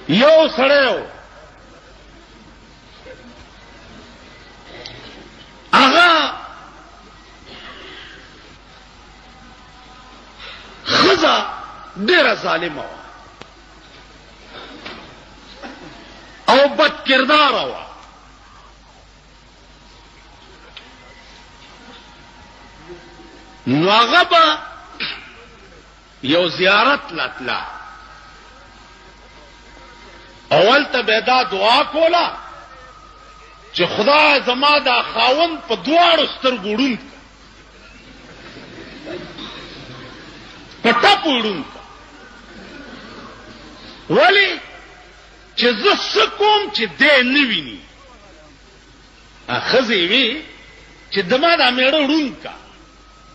یو سړی هغه ښځه ډېره ظالمه وه او بد کرداره وه. نو هغه به یو زیارت لتله، اول ته به دا دعا کوله چې خدای زما دا خاوند په دواړو سترګو ړوند کړه، په ټپو ړوند کړه. ولې چې زه څه کوم چې دی نه ویني. ښځې وی چې زما دا میړه ړوند کړه.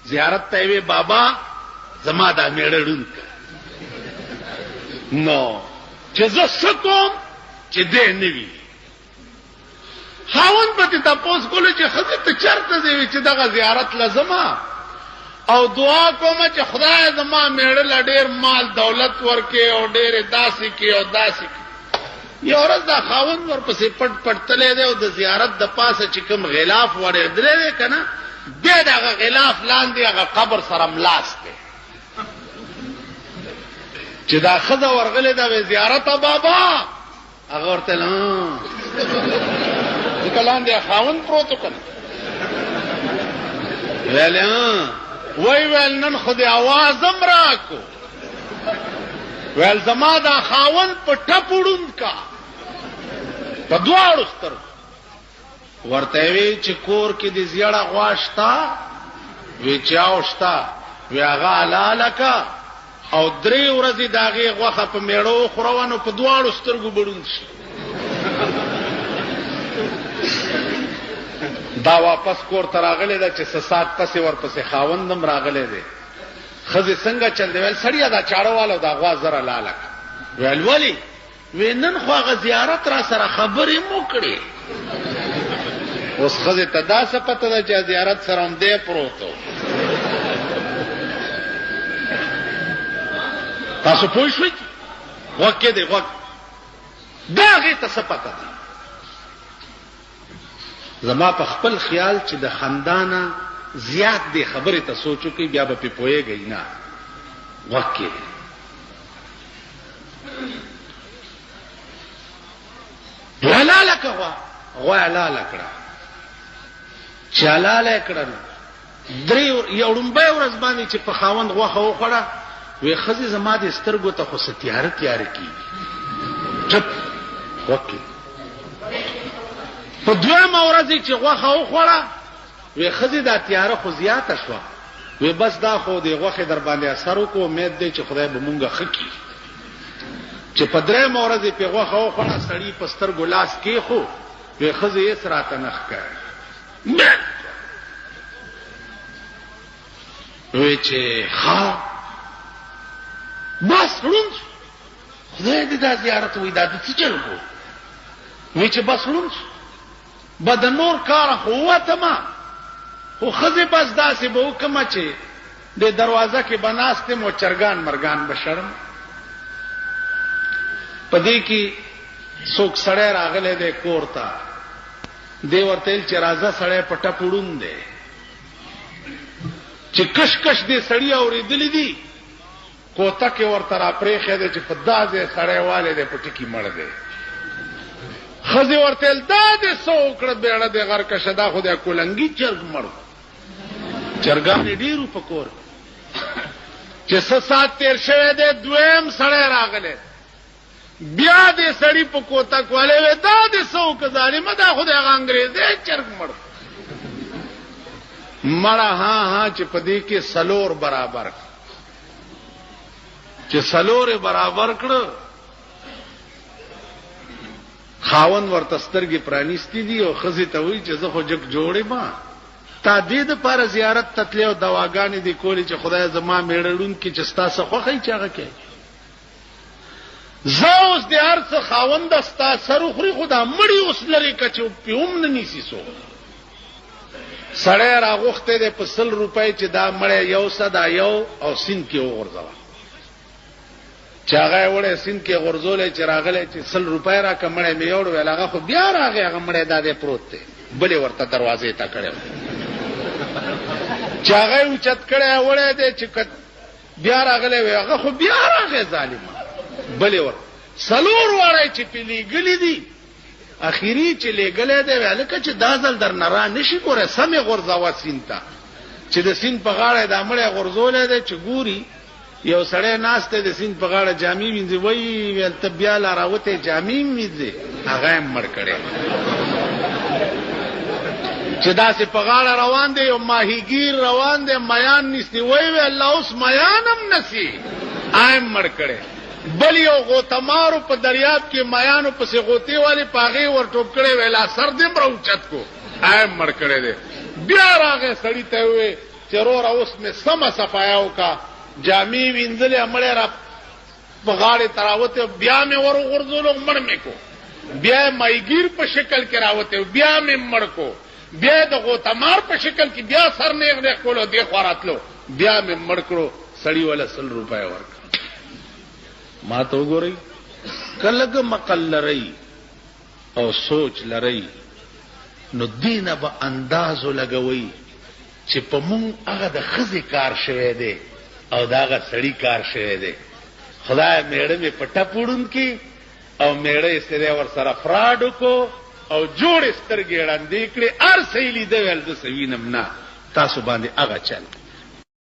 زیارت ته وی بابا زما دا میړه ړوند کړه. نو چې زه څه کوم چې دی نه ویني. خاوند به ته تپوس کولو چې ښځې ته چېرته ځې؟ چې دغه زیارت لزما او دعا کومه چې خدای زما میړه له ډېر مال دولت ورکړي او ډېرې داسې کړي او داسې کړي. یو ورځ دا خاوند ورپسې پټ پټ تللی دی او د زیارت د پاسه چې کوم غلاف ورېدلی دی که نه، بیا د هغه غلاف لاندې هغه قبر سره ملاس دی. چې دا ښځه ورغلې ده وی زیارته بابا، هغه ورته ځکه لاندې خاوند پروت و که نه، ویل نن خو دې اواز هم راکو، ویل زما دا خاوند په ټپو ړوند کا په دواړو سترګو. ورته وی چې کور کې دې زیړه غوا شته؟ وی چې او شته. وی هغه حلاله که او 3 ورځې د هغې غوښه په میړه وخوروه نو په دواړو سترګو به ړوند شي. دا واپس کور ته راغلی ده چې 6 ساعت پسې ورپسې خاوند هم راغلی دی. ښځې څنګه چل دی؟ ویل سړیه دا چاړه والا دا غوا زره لاله کړه. ویل ولې؟ وی نن خو هغه زیارت را سره خبرې مو کړې. اوس ښځې ته دا څه پته ده چې زیارت سره هم دی پروت و. تاسو پوه شوئ؟ غوږ کې دی غوږ. دا هغې ته څه پته ده؟ زما په خپل خیال چې د خندانه زیات دی خبرې ته سوچ وکړئ بیا به پې پوهېږئ نه. غوږ کې دی. حلاله که غوا حلاله کړه. چې حلاله یې کړه نو یو ړومبۍ ورځ باندې چې په خاوند غوښه وخوړه، وی ښځې زما د سترګو ته خو څه تیاره تیاره کېږي. چپ غوږ کې. په 2مه ورځ چې غوښه وخوړه، وی ښځې دا تیاره خو زیاته شوه. وی بس دا خو د غوښې در باندې اثر وکړو، امید دی چې خدای به مونږ ښه کړي. چې په 3مه ورځ یې پې غوښه وخوړه، سړي په سترګو لاس کېښو. وی ښځې هېڅ راته نه ښکاري. وی چې ښه بس ړوند شو. خدای دې دا زیارت وی دا د څه چلګو؟ وی چې بس ړوند شو. به د نور کاره خو ووتمه، خو ښځې بس داسې به وکړمه چې د دروازه کې به ناست یم او چرګان مرګان به شړم. په دې کې څوک سړی راغلی دی کور ته. دی ورته ویل چې راځه سړی په ټپ ړوند دی. چې کش کش دې سړي اورېدلی دي، کوتک یې ورته راپرېښی دی چې په دا ځای سړی والی دی په ټکي مړ دی. ښځې ورته ویل دا دې څه وکړه بیړه دې غرکشه، دا خو د کولنګي چرګ مړ و. چرګانې ډېرو په کور چې 6 ساعت تېر شوی دی، 2یم سړی راغلی، بیا دې سړي په کوتک والی وی دا دې څه وکړه ظالمه، دا خو د هغه انګریزی چرګ مړ مړه. ها چې په دې کې 4 برابر کړه. چې 4 برابر کړه، خاوند ورته سترګې پرانیستې دي او ښځې ته وایي چې زه خو جګ جوړې ما تا دې دپاره زیارت ته تلې او دواګانې دې کولې چې خدای زما میړه ړوند کړي چې ستا څه خوښه یې چې هغه کوي. زه اوس د هر څه خاونده ستا سر وخوري، خو دا مړي اوس لرې که چې پې هم نه نیسي څوک. سړی راغوښتی دی په 100 روپۍ چې دا مړی یو څه دا یو او سیند کې وغورځوه. چاغه وړه سین کې غرزولې چې راغله چې 100 روپۍ را کمړې مې وړ ویل هغه خو بیا راغی هغه مړې دادې پروت دی بلې ورته دروازې ته کړو چاغه اوچت کړه وړه دې چې بیا راغله هغه خو بیا راغی ظالم بلې ور سلور وړه چې پیلي ګلې دي اخیری چې لګلې دی ولکه چې دازل در نرا نشي ګوره سمې غرزاوه سینتا چې د سین په غاړه د امړې غرزولې دی چې ګوري یو سړی ناشته د سین په غاړه جامې وینځي وای ول تبیا لا راوته جامې وینځي هغه مړ کړي چې داسې په غاړه روان دی یو ماهیګیر روان دی میان نشي وای الله اوس میانم نسی ایم مړ کړي بل یو غوتمارو په دریاب کې میانو پسې غوتی والی پاغي ور ټوپ کړي ویلا سر دې مروچت کو ایم مړ کړي دی بیا راغې سړی ته وې چرور اوس می سم صفایاو کا جامې وینځلې امړې را په غاړه تراوته بیا مې ور غرزولو مړ مې کو بیا مایګیر په شکل کې راوته بیا مې مړ کو بیا د غوتمار په شکل کې بیا سر نه کولو دی خوراتلو بیا مې مړ کړو سړی ولا 100 روپۍ ورک ما ته وګورئ کله مقل لري او سوچ لري نو دینه به انداز لګوي چې په مونږ هغه د خزي کار شوه دی او داغه سړی کار شوه دی خدای میړه می پټه پوډون کی او میړه سره ور سره فراډ کو او جوړ سترګې وړاندې کړې ار سېلی دی ول د سوینم نه تاسو باندې هغه چل